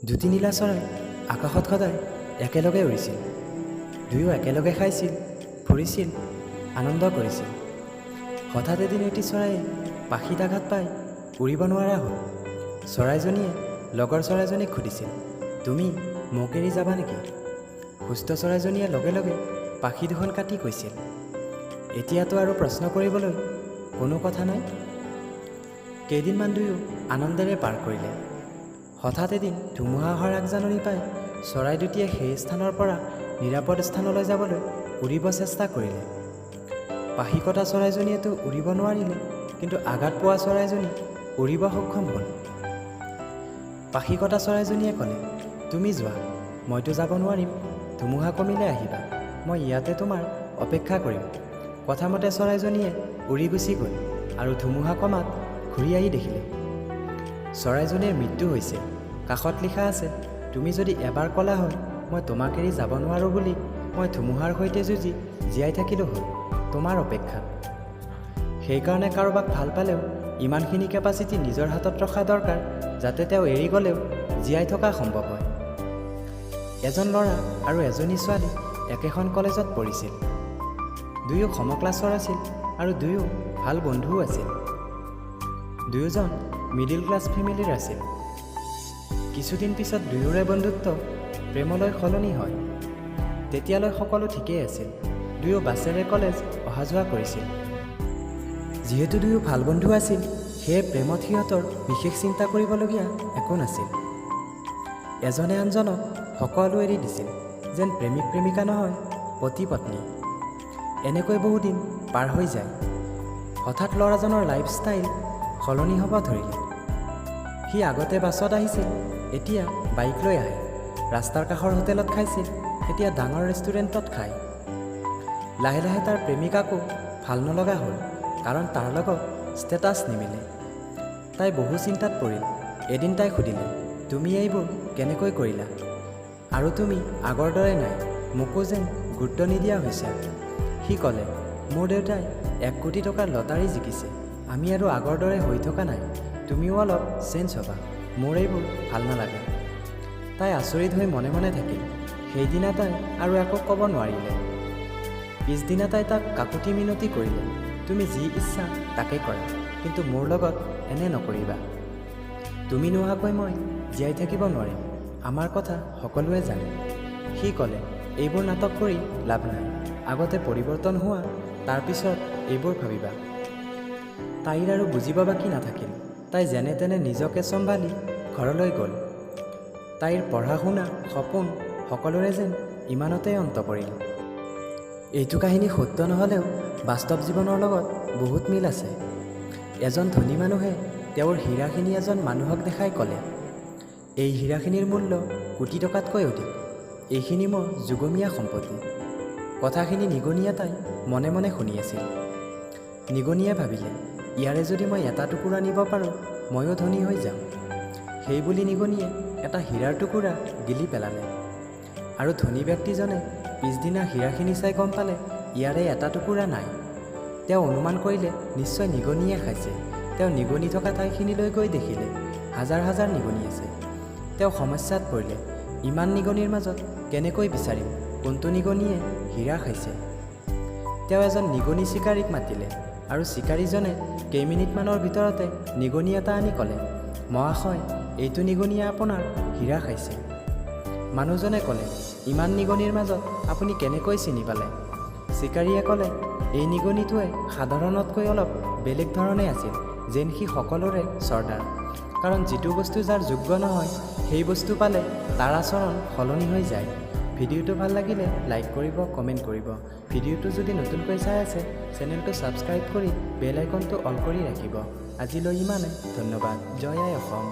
দুটি নীলা চৰাই আকাশত সদায় একেলগে উৰিছিল। দুয়ো একেলগে খাইছিল, ফুৰিছিল, আনন্দ কৰিছিল। হঠাৎ এদিন এটি চৰাইয়ে পাখিত আঘাত পাই উৰিব নোৱাৰা হ'ল। চৰাইজনীয়ে লগৰ চৰাইজনীক সুধিছিল, তুমি মোক এৰি যাবা নেকি? সুস্থ চৰাইজনীয়ে লগে লগে পাখি দুখন কাটি কৈছিল, এতিয়াতো আৰু প্ৰশ্ন কৰিবলৈ কোনো কথা নাই। কেইদিনমান দুয়ো আনন্দেৰে পাৰ কৰিলে। হঠাৎ এদিন ধুমুহা অহাৰ আগজাননী পাই চৰাই দুটিয়ে সেই স্থানৰ পৰা নিৰাপদ স্থানলৈ যাবলৈ উৰিব চেষ্টা কৰিলে। পাখি কটা চৰাইজনীয়েতো উৰিব নোৱাৰিলে, কিন্তু আঘাত পোৱা চৰাইজনী উৰিব সক্ষম হ'ল। পাখি কটা চৰাইজনীয়ে ক'লে, তুমি যোৱা, মইতো যাব নোৱাৰিম, ধুমুহা কমিলে আহিবা, মই ইয়াতে তোমাৰ অপেক্ষা কৰিম। কথামতে চৰাইজনীয়ে উৰি গুচি গ'ল আৰু ধুমুহা কমাত ঘূৰি আহি দেখিলে চৰাইজনীৰ মৃত্যু হৈছে। কাষত লিখা আছে, তুমি যদি এবাৰ ক'লা হয় মই তোমাক এৰি যাব নোৱাৰোঁ বুলি, মই ধুমুহাৰ সৈতে যুঁজি জীয়াই থাকিলোঁ হ'ল তোমাৰ অপেক্ষাত। সেইকাৰণে কাৰোবাক ভাল পালেও ইমানখিনি কেপাচিটি নিজৰ হাতত ৰখা দৰকাৰ, যাতে তেওঁ এৰি গ'লেও জীয়াই থকা সম্ভৱ হয়। এজন ল'ৰা আৰু এজনী ছোৱালী একেখন কলেজত পঢ়িছিল। দুয়ো সমক্লাছৰ আছিল আৰু দুয়ো ভাল বন্ধুও আছিল। দুয়োজন মিডিল ক্লাছ ফেমিলিৰ আছিল। কিছুদিন পিছত দুয়োৰে বন্ধুত্ব প্ৰেমলৈ সলনি হয়। তেতিয়ালৈ সকলো ঠিকেই আছিল। দুয়ো বাছেৰে কলেজ অহা যোৱা কৰিছিল। যিহেতু দুয়ো ভাল বন্ধু আছিল, সেয়ে প্ৰেমত সিহঁতৰ বিশেষ চিন্তা কৰিবলগীয়া একো নাছিল। এজনে আনজনক সকলো এৰি দিছিল, যেন প্ৰেমিক প্ৰেমিকা নহয়, পতি পত্নী। এনেকৈ বহুদিন পাৰ হৈ যায়। হঠাৎ ল'ৰাজনৰ লাইফষ্টাইল সলনি হ'ব ধৰিলে। সি আগতে বাছত আহিছিল, এতিয়া বাইক লৈ আহে। ৰাস্তাৰ কাষৰ হোটেলত খাইছিল, এতিয়া ডাঙৰ ৰেষ্টুৰেণ্টত খায়। লাহে লাহে তাৰ প্ৰেমিকাকো ভাল নলগা হ'ল, কাৰণ তাৰ লগত ষ্টেটাছ নিমিলে। তাই বহু চিন্তাত পৰিল। এদিন তাই সুধিলে, তুমি এইবোৰ কেনেকৈ কৰিলা? আৰু তুমি আগৰ দৰে নাই, মোকো যেন গুৰুত্ব নিদিয়া হৈছে। সি ক'লে, মোৰ দেউতাই 1 কোটি টকাৰ লটাৰী জিকিছে, আমি আৰু আগৰ দৰে হৈ থকা নাই, তুমিও অলপ চেঞ্জ হ'বা, মোৰ এইবোৰ ভাল নালাগে। তাই আচৰিত হৈ মনে মনে থাকিল। সেইদিনা তাই আৰু একো ক'ব নোৱাৰিলে। পিছদিনা তাই তাক কাকুতি মিনতি কৰিলে, তুমি যি ইচ্ছা তাকে কৰা, কিন্তু মোৰ লগত এনে নকৰিবা। তুমি নোহোৱাকৈ মই জীয়াই থাকিব নোৱাৰিম, আমাৰ কথা সকলোৱে জানে। সি ক'লে, এইবোৰ নাটক কৰি লাভ নাই, আগতে পৰিৱৰ্তন হোৱা, তাৰপিছত এইবোৰ ভাবিবা। তাইৰ আৰু বুজিব বাকী নাথাকিল। তাই যেনে তেনে নিজকে চম্ভালি ঘৰলৈ গ'ল। তাইৰ পঢ়া শুনা, সপোন সকলোৰে যেন ইমানতে অন্ত পৰিল। এইটো কাহিনী সত্য নহ'লেও বাস্তৱ জীৱনৰ লগত বহুত মিল আছে। এজন ধনী মানুহে তেওঁৰ হীৰাখিনি এজন মানুহক দেখাই ক'লে, এই হীৰাখিনিৰ মূল্য কোটি টকাতকৈ অধিক, এইখিনি মোৰ যুগমীয়া সম্পত্তি। কথাখিনি নিগনিয়ে তাই মনে মনে শুনি আছিল। নিগনিয়ে ভাবিলে, ইয়াৰে যদি মই এটা টুকুৰা নিব পাৰোঁ, ময়ো ধনী হৈ যাম। সেই বুলি নিগনিয়ে এটা হীৰাৰ টুকুৰা গিলি পেলালে। আৰু ধনী ব্যক্তিজনে পিছদিনা হীৰাখিনি চাই গম পালে, ইয়াৰে এটা টুকুৰা নাই। তেওঁ অনুমান কৰিলে নিশ্চয় নিগনিয়ে খাইছে। তেওঁ নিগনি থকা ঠাইখিনিলৈ গৈ দেখিলে হাজাৰ হাজাৰ নিগনি আছে। তেওঁ সমস্যাত পৰিলে, ইমান নিগনিৰ মাজত কেনেকৈ বিচাৰিম কোনটো নিগনিয়ে হীৰা খাইছে। তেওঁ এজন নিগনি চিকাৰীক মাতিলে আৰু চিকাৰীজনে কেইমিনিটমানৰ ভিতৰতে নিগনি এটা আনি ক'লে, মহাশয়, এইটো নিগনিয়ে আপোনাৰ হীৰা খাইছে। মানুহজনে ক'লে, ইমান নিগনিৰ মাজত আপুনি কেনেকৈ চিনি পালে? চিকাৰীয়ে ক'লে, এই নিগনিটোৱে সাধাৰণতকৈ অলপ বেলেগ ধৰণে আছিল, যেন সি সকলোৰে চৰ্দাৰ। কাৰণ যিটো বস্তু যাৰ যোগ্য নহয়, সেই বস্তু পালে তাৰ আচৰণ সলনি হৈ যায়। ভিডিঅ'টো ভাল লাগিলে লাইক কৰিব, কমেণ্ট কৰিব। ভিডিঅ'টো যদি নতুনকৈ চাই আছে, চেনেলটো ছাবস্ক্ৰাইব কৰি বেল আইকনটো অল কৰি ৰাখিব। আজিলৈ ইমানে, ধন্যবাদ। জয় আই অসম।